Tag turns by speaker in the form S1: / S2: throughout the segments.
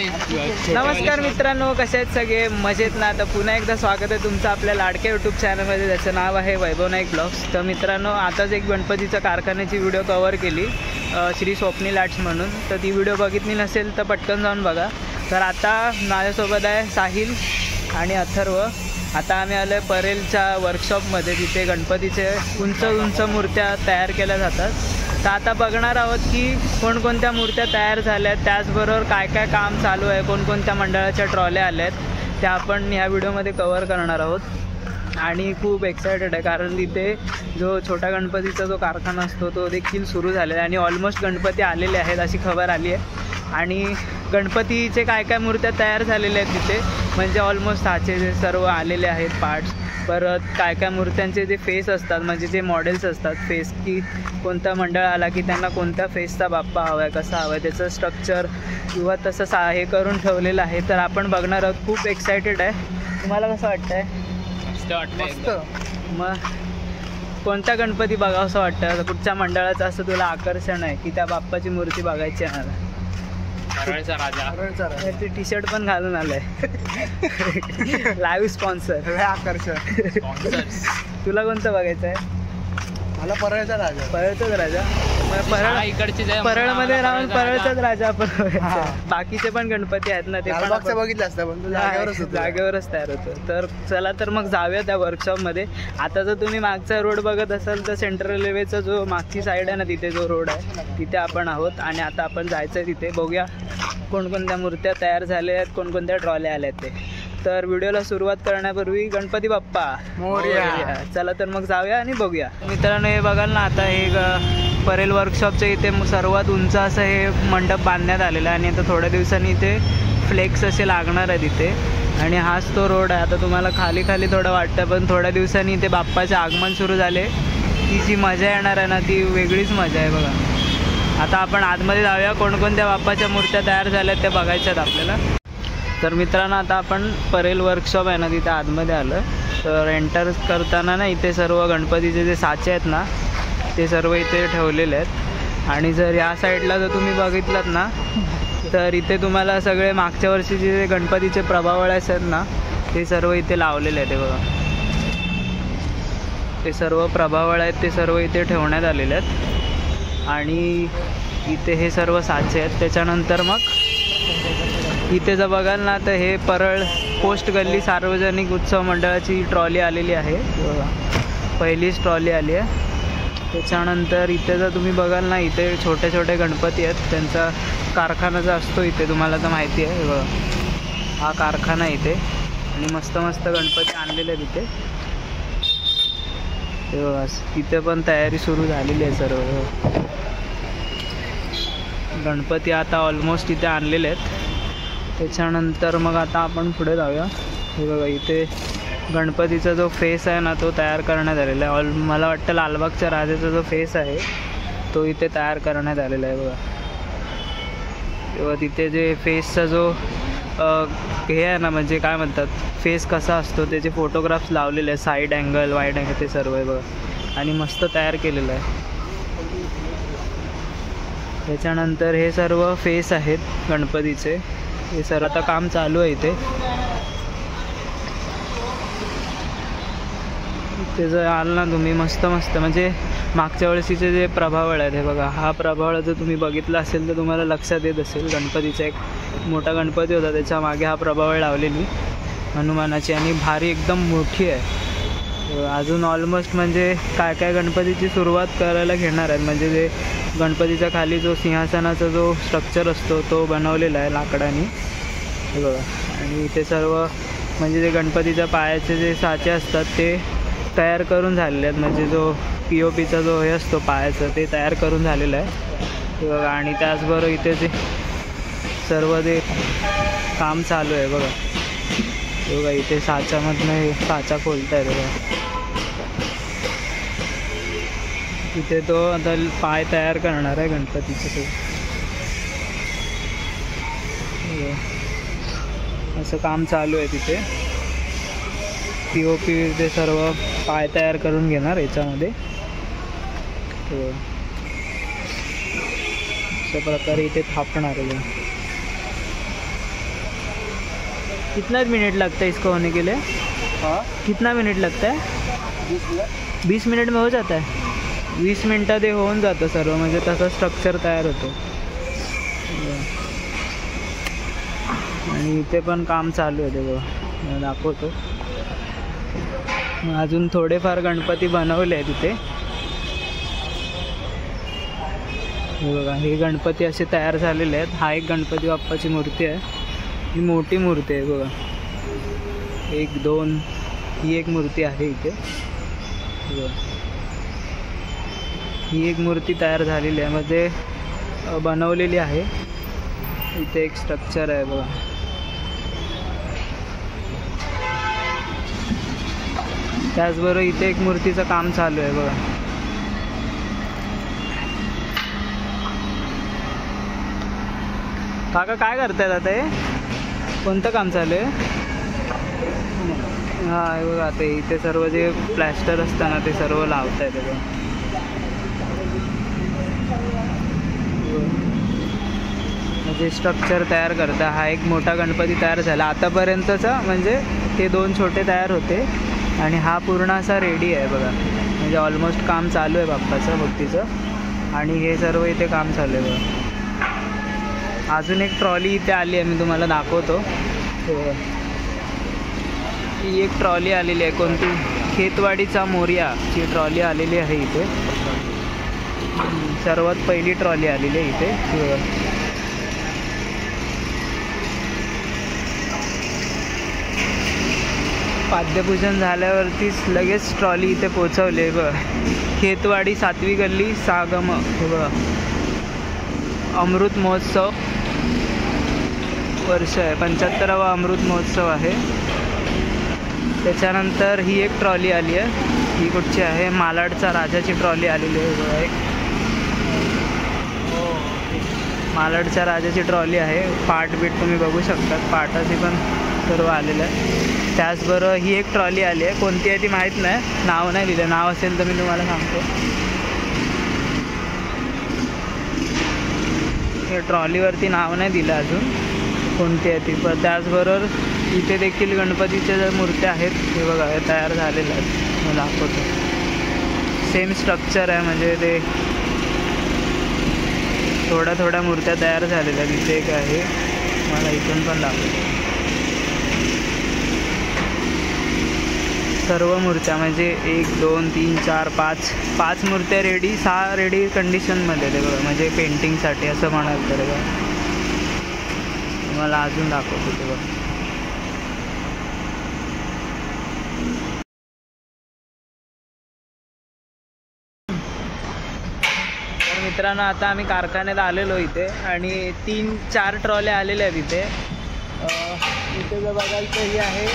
S1: नमस्कार मित्रांनो, कसे आहेत सगळे? मजेत ना? तर पुन्हा एकदा स्वागत आहे तुमचं आपल्या लाडक्या यूट्यूब चॅनलमध्ये, ज्याचं नाव आहे वैभव नाईक ब्लॉग्स. तर मित्रांनो, आताच एक गणपतीच्या कारखान्याची व्हिडिओ कव्हर केली, श्री स्वप्नील आर्ट्स म्हणून. तर ती व्हिडिओ बघितली नसेल तर पटकन जाऊन बघा. तर आता माझ्यासोबत आहे साहिल आणि अथर्व. आता आम्ही आलो आहे परेलच्या वर्कशॉपमध्ये, तिथे गणपतीचे उंच उंच मूर्त्या तयार केल्या जातात. तर आता बघणार आहोत की कोणकोणत्या मूर्त्या तयार झाल्या आहेत, त्याचबरोबर काय काय काम चालू आहे, कोणकोणत्या मंडळाच्या ट्रॉल्या आल्या आहेत, त्या आपण ह्या व्हिडिओमध्ये कव्हर करणार आहोत. आणि खूप एक्सायटेड आहे, कारण तिथे जो छोटा गणपतीचा जो कारखाना असतो तो देखील सुरू झालेला आहे आणि ऑलमोस्ट गणपती आलेले आहेत अशी खबर आली आहे. आणि गणपतीचे काय काय मूर्त्या तयार झालेल्या आहेत तिथे, म्हणजे ऑलमोस्ट साचे जे सर्व आलेले आहेत पार्ट्स. परत काय काय मूर्त्यांचे जे फेस असतात, म्हणजे जे मॉडेल्स असतात फेस, की कोणता मंडळ आला की त्यांना कोणत्या फेसचा बाप्पा हवा आहे, कसा हवा आहे, त्याचं स्ट्रक्चर किंवा तसं हे करून ठेवलेलं आहे. तर आपण बघणार आहोत. खूप एक्सायटेड आहे. तुम्हाला कसं वाटतं आहे?
S2: मस्त.
S1: मग कोणता गणपती बघावंसं वाटतं? कुठच्या मंडळाचं असं तुला आकर्षण आहे की त्या बाप्पाची मूर्ती बघायची आहे मला?
S2: परळचा राजा.
S1: ते टी शर्ट पण घालून आलंय. लाईव्ह स्पॉन्सर
S2: आकर्षण.
S1: तुला कोणतं बघायचं आहे?
S2: मला परळचा राजा.
S1: परळचाच राजा. परळ
S2: इकडची
S1: परळमध्ये राहून परळचाच राजा आपण बघायचा. बाकीचे पण गणपती आहेत ना, ते पण
S2: बघितलं असतं, पण
S1: जागेवरच तयार होतो. तर चला तर मग जाऊया त्या वर्कशॉपमध्ये. आता जर तुम्ही मागचा रोड बघत असाल तर सेंट्रल रेल्वेचा जो मागची साईड आहे ना, तिथे जो रोड आहे तिथे आपण आहोत. आणि आता आपण जायचं आहे तिथे. बघूया कोणकोणत्या मूर्त्या तयार झाल्या आहेत, कोणकोणत्या ट्रॉल्या आल्या आहेत ते. तर व्हिडिओला सुरुवात करण्यापूर्वी गणपती बाप्पा मोरया. चला तर मग जाऊया आणि बघूया. मित्रांनो, हे बघाल ना, आता हे परेल वर्कशॉपच्या इथे सर्वात उंच असं हे मंडप बांधण्यात आलेलं आहे. आणि आता थोड्या दिवसांनी इथे फ्लेक्स असे लागणार आहे तिथे. आणि हाच तो रोड आहे. आता तुम्हाला खाली खाली थोडं वाटतं, पण थोड्या दिवसांनी इथे बाप्पाचे आगमन सुरू झाले की जी मजा येणार आहे ना, ती वेगळीच मजा आहे बघा. आता आपण आतमध्ये जाऊया. कोणकोणत्या बाप्पाच्या मूर्त्या तयार झाल्या आहेत ते बघायच्यात आपल्याला. तर मित्रांनो, आता आपण परेल वर्कशॉप आहे ना, तिथे आतमध्ये आलं. तर एंटर करताना ना, इथे सर्व गणपतीचे जे साचे आहेत ना, ते सर्व इथे ठेवलेले आहेत. आणि जर या साईडला जर तुम्ही बघितलात ना, तर इथे तुम्हाला सगळे मागच्या वर्षीचे जे गणपतीचे प्रभावळ आहेत ना, ते सर्व इथे लावलेले आहेत. ते बघा, ते सर्व प्रभावळ आहेत, ते सर्व इथे ठेवण्यात आलेले आहेत. आणि इथे हे सर्व साचे आहेत. त्याच्यानंतर मग इथे जर बघाल ना, तर हे परळ पोस्ट गल्ली सार्वजनिक उत्सव मंडळाची ट्रॉली आलेली आहे. पहिलीच ट्रॉली आली आहे. त्याच्यानंतर इथे जर तुम्ही बघाल ना, इथे छोटे छोटे गणपती आहेत, त्यांचा कारखाना जो असतो इथे, तुम्हाला तर माहिती आहे. बघा, हा कारखाना इथे. आणि मस्त मस्त गणपती आणलेले आहेत इथे. ते बघा, इथे पण तयारी सुरू झालेली आहे सर्व. गणपती आता ऑलमोस्ट इथे आणलेले आहेत. त्याच्यानंतर मग आता आपण पुढे जाऊया. हे बघा, इथे गणपतीचा जो फेस आहे ना, तो तयार करण्यात आलेला आहे. मला वाटतं लालबागच्या राजाचा जो फेस आहे तो इथे तयार करण्यात आलेला आहे बघा. तेव्हा तिथे जे फेसचा जो हे आहे ना, म्हणजे काय म्हणतात, फेस कसा असतो त्याचे फोटोग्राफ्स लावलेले आहेत. साईड अँगल, वाईड अँगल, ते सर्व आहे बघा. आणि मस्त तयार केलेलं आहे. त्याच्यानंतर हे सर्व फेस आहेत गणपतीचे. हे सर आता काम चालू आहे इथे. इथे जर आल ना तुम्ही, मस्त मस्त, म्हणजे मागच्या वर्षीचे जे प्रभावळ आहेत, हे बघा, हा प्रभावळ जर तुम्ही बघितला असेल तर तुम्हाला लक्षात येत असेल. गणपतीचा एक मोठा गणपती होता, त्याच्या मागे हा प्रभावळ लावलेली हनुमानाची, आणि भारी एकदम मोठी आहे. अजून ऑलमोस्ट म्हणजे काय काय गणपतीची सुरुवात करायला घेणार आहेत. म्हणजे जे गणपतीच्या खाली जो सिंहासनाचा जो स्ट्रक्चर असतो तो बनवलेला आहे लाकडाने, हे बघा. आणि इथे सर्व म्हणजे जे गणपतीच्या पायाचे जे साचे असतात ते तयार करून झालेले आहेत. म्हणजे जो POPचा जो हे असतो पायाचं, ते तयार करून झालेलं आहे, हे बघा. आणि त्याचबरोबर इथे जे सर्व जे काम चालू आहे बघा, हे बघा, इथे साच्यामधनं हे साचा खोलत आहे बघा. इथे तो आता पाय तयार करणार आहे गणपतीचे. असं काम चालू आहे तिथे. POP ते सर्व पाय तयार करून घेणार याच्यामध्ये. अशा प्रकारे इथे थापणार आहे. कितना मिनट लगता है इसको होने के लिए?
S2: हाँ,
S1: कितना मिनट लगता है? 20 मिनट में हो जाता है. 20 मिनटात हे होऊन जातं सर्व, म्हणजे तसं स्ट्रक्चर तयार होतो. आणि इथे पण काम चालू आहे, ते बघा दाखवतो. अजून थोडेफार गणपती बनवले आहेत तिथे. हे बघा, हे गणपती असे तयार झालेले आहेत. हा एक गणपती बाप्पाची मूर्ती आहे, ही मोठी मूर्ती आहे बघा. 1 2 ही एक मूर्ती आहे इथे. ही एक मूर्ती तयार झालेली आहे, म्हणजे बनवलेली आहे. इथे एक स्ट्रक्चर आहे बघा. त्याचबरोबर इथे एक मूर्तीचं काम चालू आहे बघा. काका काय करतायत आता? हे कोणतं काम चालू आहे? हां, हे बघा, आता इथे सर्व जे प्लॅस्टर असतं ना ते सर्व लावत आहे बघा. म्हणजे स्ट्रक्चर तयार करता. हा एक मोठा गणपती तयार झाला आतापर्यंतचा, म्हणजे ते 2 छोटे तयार होते आणि हा पूर्ण असा रेडी आहे बघा. म्हणजे ऑलमोस्ट काम चालू आहे बाप्पाचं मूर्तीचं. आणि हे सर्व इथे काम चालू आहे बघा. अजून एक ट्रॉली इथे आली आहे, मी तुम्हाला दाखवतो. ही एक ट्रॉली आलेली आहे, कोणती? खेतवाडीचा मोरयाची ट्रॉली आलेली आहे इथे. सर्वात पहिली ट्रॉली आलेली आहे इथे. पाद्यपूजन झाल्यावरतीच लगेच ट्रॉली इथे पोचवली आहे बघा. खेतवाडी 7वी गल्ली सागम हे बघा. अमृत महोत्सव वर्ष आहे, 75वा अमृत महोत्सव आहे. त्याच्यानंतर ही एक ट्रॉली आली आहे. ही कुठची आहे? मालाडचा राजाची ट्रॉली आलेली आहे बघा. एक मालाडच्या राजाची ट्रॉली आहे. पाट बीट तुम्ही बघू शकता, पाटाची पण सर्व आलेलं आहे. त्याचबरोबर ही एक ट्रॉली आली आहे, कोणती आहे ती माहीत नाही, नाव नाही दिलं. नाव असेल तर मी तुम्हाला सांगतो. या ट्रॉलीवरती नाव नाही दिलं अजून कोणती आहे ती. पण त्याचबरोबर इथे देखील गणपतीच्या ज्या मूर्त्या आहेत ते बघा, हे तयार झालेल्या आहेत. मला दाखवतो. सेम स्ट्रक्चर आहे, म्हणजे ते थोड्या मूर्त्या तयार झालेल्या. तिथे एक आहे, मला इथून पण दाखवतो. सर्व मूर्त्या म्हणजे 1 2 3 4 5 मूर्त्या रेडी, 6 रेडी कंडिशनमध्ये ते बघा. म्हणजे पेंटिंगसाठी असं म्हणाल तर बघा. मला अजून दाखवतो ते बघा. तर मित्रांनो, आता आम्ही कारखान्यात आलेलो इथे आणि 3-4 ट्रॉल्या आलेल्या आहेत इथे. इथे जर बघाल तर ही आहे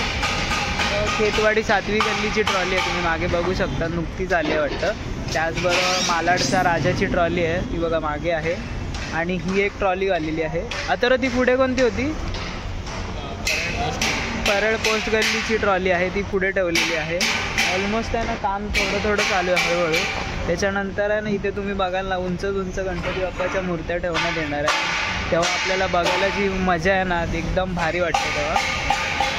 S1: खेतवाडी 7वी गल्लीची ट्रॉली आहे, तुम्ही मागे बघू शकता, नुकतीच आली आहे वाटतं. त्याचबरोबर मालाडचा राजाची ट्रॉली आहे, ती बघा मागे आहे. आणि ही एक ट्रॉली आलेली आहे. आता ती पुढे कोणती होती? परळ पोस्ट गल्लीची ट्रॉली आहे, ती पुढे ठेवलेली आहे. ऑलमोस्ट आहे ना, काम थोडं चालू आहे हळूहळू. त्याच्यानंतर आहे ना, इथे तुम्ही बघाल ना, उंच गणपती बाप्पाच्या मूर्त्या ठेवण्यात येणार आहे. तेव्हा आपल्याला बघायला जी मजा आहे ना, ती एकदम भारी वाटते तेव्हा,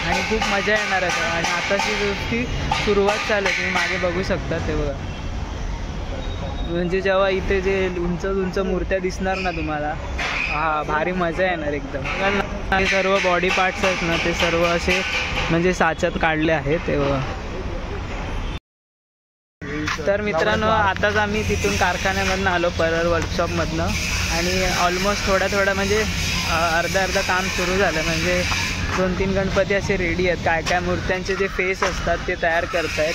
S1: आणि खूप मजा येणार आहे. आणि आताची गोष्टी सुरुवात चालू आहे, तुम्ही मागे बघू शकता ते बघा. म्हणजे जेव्हा इथे जे उंच मूर्त्या दिसणार ना तुम्हाला, हा भारी मजा येणार एकदम. हे सर्व बॉडी पार्ट्स आहेत ना, ते सर्व असे म्हणजे साच्यात काढले आहेत तेव्हा. तर मित्रांनो, आताच आम्ही तिथून कारखान्यामधनं आलो, परळ वर्कशॉपमधनं. आणि ऑलमोस्ट थोडा म्हणजे अर्धा काम सुरू झालं. म्हणजे 2-3 गणपती असे रेडी आहेत. काय मूर्त्यांचे जे फेस असतात ते तयार करत आहेत.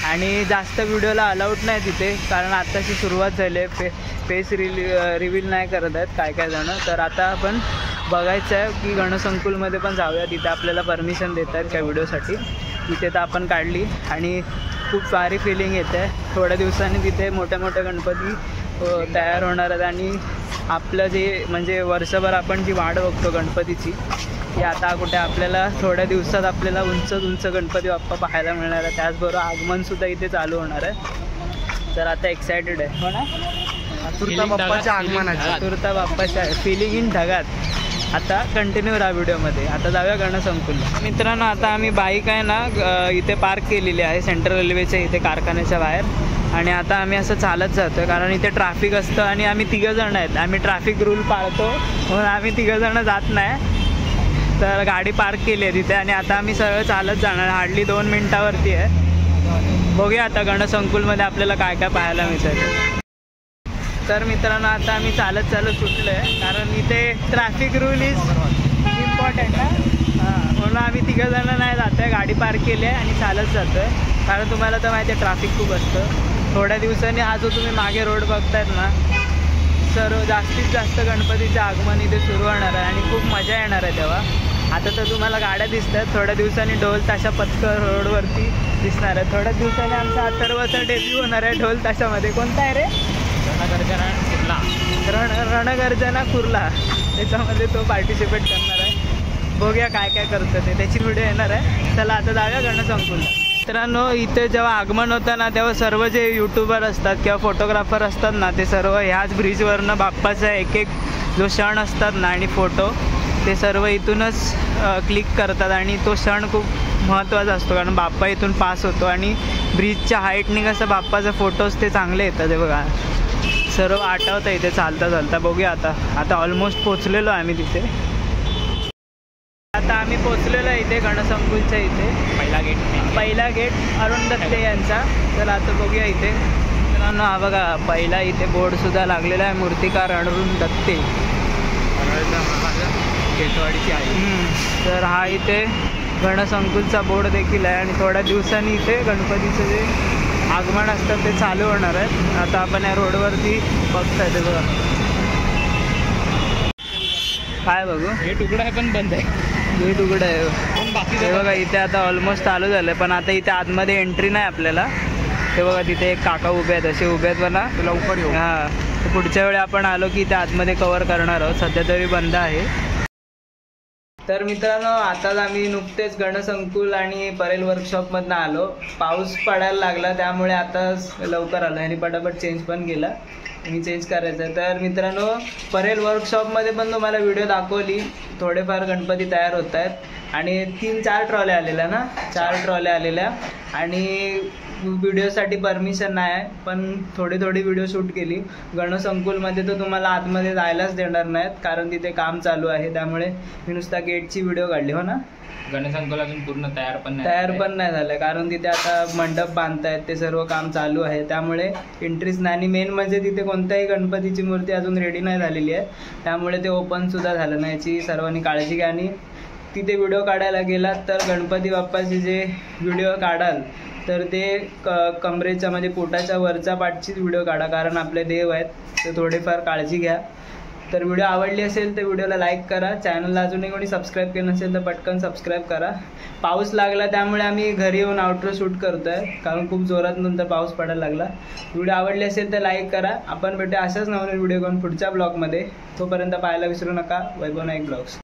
S1: आणि जास्त व्हिडिओला अलाउड नाही तिथे, कारण आत्ताची सुरुवात झाली आहे. फेस रिव्हील नाही करत आहेत काय जण. तर आता आपण बघायचं आहे की गणसंकुलमध्ये पण जाऊया, तिथे आपल्याला परमिशन देत आहेत त्या व्हिडिओसाठी. तिथे तर आपण काढली आणि खूप भारी फिलिंग येते आहे. थोड्या दिवसांनी तिथे मोठ्या गणपती तयार होणार आहेत. आणि आपलं जे म्हणजे वर्षभर आपण जी वाट बघतो गणपतीची, की आता कुठे आपल्याला थोड्या दिवसात आपल्याला उंच गणपती बाप्पा पाहायला मिळणार आहे. त्याचबरोबर आगमनसुद्धा इथे चालू होणार आहे. तर आता एक्सायटेड आहे. हो ना?
S2: चतुर्था बाप्पाच्या आगमनाची,
S1: चतुर्था बाप्पाच्या फिलिंग इन ढगात. आता कंटिन्यू राहा व्हिडिओमध्ये. आता जाऊया गणसंकुलला. मित्रांनो आता आम्ही बाईक आहे ना इथे पार्क केलेली आहे सेंट्रल रेल्वेच्या इथे कारखान्याच्या बाहेर. आणि आता आम्ही असं चालत जातो आहे कारण इथे ट्रॅफिक असतं आणि आम्ही 3 जण आहेत. आम्ही ट्रॅफिक रूल पाळतो म्हणून आम्ही 3 जण जात नाही. तर गाडी पार्क केली आहे तिथे आणि आता आम्ही सरळ चालत जाणार. हार्डली 2 मिनटावरती आहे. बघूया आता गणसंकुलमध्ये आपल्याला काय काय पाहायला मिळतं. तर मित्रांनो आता आम्ही चालत सुटलो आहे कारण इथे ट्रॅफिक रूल इज इम्पॉर्टंट ना. म्हणून आम्ही 3 जण नाही जातो आहे. गाडी पार्क केली आहे आणि चालत जातो आहे कारण तुम्हाला तर माहिती आहे ट्रॅफिक खूप असतं. थोड्या दिवसांनी हा जो तुम्ही मागे रोड बघतायत ना सर्व जास्तीत जास्त गणपतीचं आगमन इथे सुरू होणार आहे आणि खूप मजा येणार आहे तेव्हा. आता तर तुम्हाला गाड्या दिसत आहेत. थोड्या दिवसांनी ढोल ताशा पथकर रोडवरती दिसणार आहे. थोड्या दिवसांनी आमचा अथर्वचा डेब्यू होणार आहे ढोल ताशामध्ये. कोणता आहे रे?
S2: रणगर्जना कुर्ला.
S1: रणगर्जना कुर्ला. त्याच्यामध्ये तो पार्टिसिपेट करणार आहे. बघूया काय काय करतं ते. त्याची व्हिडिओ येणार आहे. चला आता जाऊया गणसंकुलला. मित्रांनो इथे जेव्हा आगमन होतं ना तेव्हा सर्व जे यूट्यूबर असतात किंवा फोटोग्राफर असतात ना ते सर्व ह्याच ब्रिजवरनं बाप्पाचा एक जो क्षण असतात ना आणि फोटो ते सर्व इथूनच क्लिक करतात. आणि तो क्षण खूप महत्त्वाचा असतो कारण बाप्पा इथून पास होतो आणि ब्रिजच्या हाईटनी कसं बाप्पाचे फोटोज ते चांगले येतात. ते बघा सर्व आठवतं इथे चालता चालता. बघूया आता ऑलमोस्ट पोचलेलो आहे आम्ही तिथे. आता आम्ही पोचलेलो आहे इथे गणसंकुलच्या इथे. पहिला गेट अरुण दत्ते यांचा. तर आता बघूया इथे. मित्रांनो हा बघा पहिला इथे बोर्डसुद्धा लागलेला आहे मूर्तिकार अरुण दत्ते
S2: केतवाडीची आई.
S1: तर हा इथे गणसंकुलचा बोर्ड देखील आहे आणि थोड्या दिवसांनी इथे गणपतीचं जे आगमन असतं ते चालू होणार आहे. आता आपण या रोडवरती बघताय ते बघा काय बघू.
S2: हे तुकडा आहे पण बंद आहे.
S1: हे तुकडं आहे
S2: पण बाकी
S1: हे बघा इथे आता ऑलमोस्ट चालू झालं आहे. पण आता इथे आतमध्ये एंट्री नाही आपल्याला. ते बघा तिथे एक काका उभे आहेत असे उभे आहेत म्हणा
S2: लवकर येऊ.
S1: हां पुढच्या वेळी आपण आलो की इथे आतमध्ये कवर करणार आहोत. सध्या तरी बंद आहे. तर मित्रांनो आताच आम्ही नुकतेच गणसंकुल आणि परेल वर्कशॉपमधनं आलो. पाऊस पडायला लागला त्यामुळे आता लवकर आलो आणि पटापट चेंज पण केला. मी चेंज करायचं आहे. तर मित्रांनो परेल वर्कशॉपमध्ये पण तुम्हाला व्हिडिओ दाखवली. थोडेफार गणपती तयार होत आहेत आणि 3-4 ट्रॉल्या आलेल्या ना 4 ट्रॉल्या आलेल्या आणि व्हिडिओसाठी परमिशन नाही आहे पण थोडी व्हिडिओ शूट केली. गणसंकुलमध्ये तर तुम्हाला आतमध्ये जायलाच देणार नाहीत कारण तिथे काम चालू आहे. त्यामुळे मी नुसता गेटची व्हिडिओ काढली. हो ना.
S2: गणसंकुल अजून पूर्ण तयार पण
S1: नाही झालं कारण तिथे आता मंडप बांधतायत ते सर्व काम चालू आहे. त्यामुळे एंट्रीच नाही. आणि मेन म्हणजे तिथे कोणत्याही गणपतीची मूर्ती अजून रेडी नाही झालेली आहे. त्यामुळे ते ओपनसुद्धा झालं नाही. याची सर्वांनी काळजी घ्या. आणि तिथे व्हिडिओ काढायला गेलात तर गणपती बाप्पाचे जे व्हिडिओ काढाल तर ते कमरेच्या म्हणजे पोटाच्या वरच्या पाठचीच व्हिडिओ काढा कारण आपले देव आहेत. तर थोडेफार काळजी घ्या. तर व्हिडिओ आवडली असेल तर व्हिडिओला लाईक करा. चॅनलला अजूनही कोणी सबस्क्राईब केलं नसेल तर पटकन सबस्क्राईब करा. पाऊस लागला त्यामुळे आम्ही घरी येऊन आउटरो शूट करतो आहे कारण खूप जोरात नंतर पाऊस पडायला लागला. व्हिडिओ आवडली असेल तर लाईक करा. आपण भेटू अशाच नवीन व्हिडिओ घेऊन पुढच्या ब्लॉगमध्ये. तोपर्यंत पाहायला विसरू नका वैभव नाईक ब्लॉग्स.